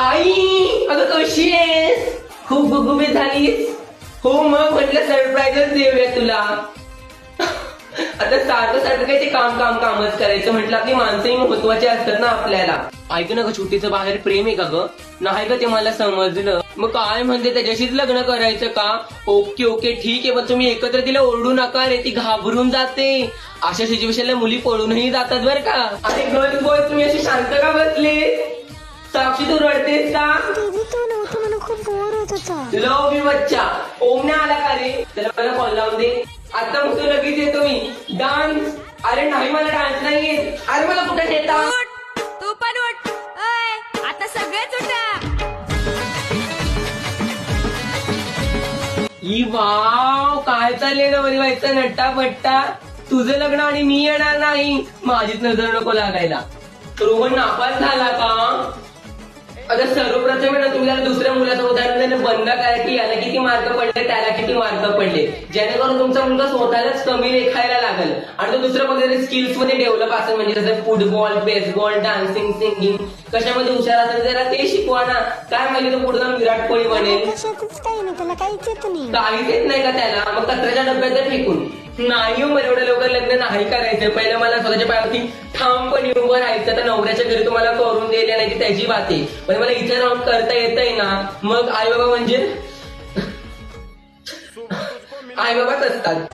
आई अगं कशी आहेस? खूप गुबगुबीत झालीस? हो मग म्हटलं सरप्राईजच देऊया तुला. आता सारखं सारखं काही ते काम काम कामच करायचं म्हटलं. आपली माणसंही महत्वाची असतात ना आपल्याला. ऐक ना ग, छोटीचं बाहेर प्रेम आहे का ग? नाही का ते मला समजलं. मग काय म्हणते, त्याच्याशीच लग्न करायचं का? ओके ओके ठीक आहे, पण तुम्ही एकत्र तिला ओरडू नका रे, ती घाबरून जाते. अशा सिच्युएशनला मुली पळूनही जातात बरं का. अरे गर्ल्स बॉय तुम्ही अशी शांत का बसले? साक्षी तू रडतेस का? दीदी तू नव्हतं, मला खूप बोर होत होता. लव मी बच्चा ओम नाही आला का रे? त्याला मला कॉल लावून दे. आता मग तू लगेच येतो मी. डान्स? अरे नाही मला डान्स नाही येत. अरे मला कुठे नेता? तू पण उठ. ओय, आता सगळेच उठा. ई वाव, काय चाललंय ना बरी व्हायचं नट्टा पट्टा. तुझं लग्न आणि मी येणार नाही, माझीच नजर नको लागायला. रोहन नापास झाला का? आता सर्वप्रथम ना तुम्ही त्याला दुसऱ्या मुलाचं उदाहरण देणं बंद करा की याला किती मार्क पडले, त्याला किती मार्क पडले, जेणेकरून तुमचा मुलगा स्वतःलाच कमी लेखायला लागेल आणि तो दुसऱ्या पद्धतीने स्किल्स मध्ये डेव्हलप असेल. म्हणजे जसं फुटबॉल, बेसबॉल, डान्सिंग, सिंगिंग कशामध्ये हुशार असेल जरा ते शिकवा ना. काय माहिती तो पुढे जाऊन विराट कोहली बनेल. कशातच काही नाही, त्याला काहीच येत नाही. काहीच येत नाही का त्याला? मग कचऱ्याच्या डब्यात फेकून. नाही मला एवढं लवकर लग्न नाही करायचं. पहिलं मला स्वतःच्या पायावरती ठामपणे उभं राहायचं. तर नवऱ्याच्या घरी तुम्हाला करून द्यायला नाही ती त्याची बात आहे, पण मला इथे राहून करता येतंय ना. मग आई बाबा म्हणजे आई बाबाच असतात.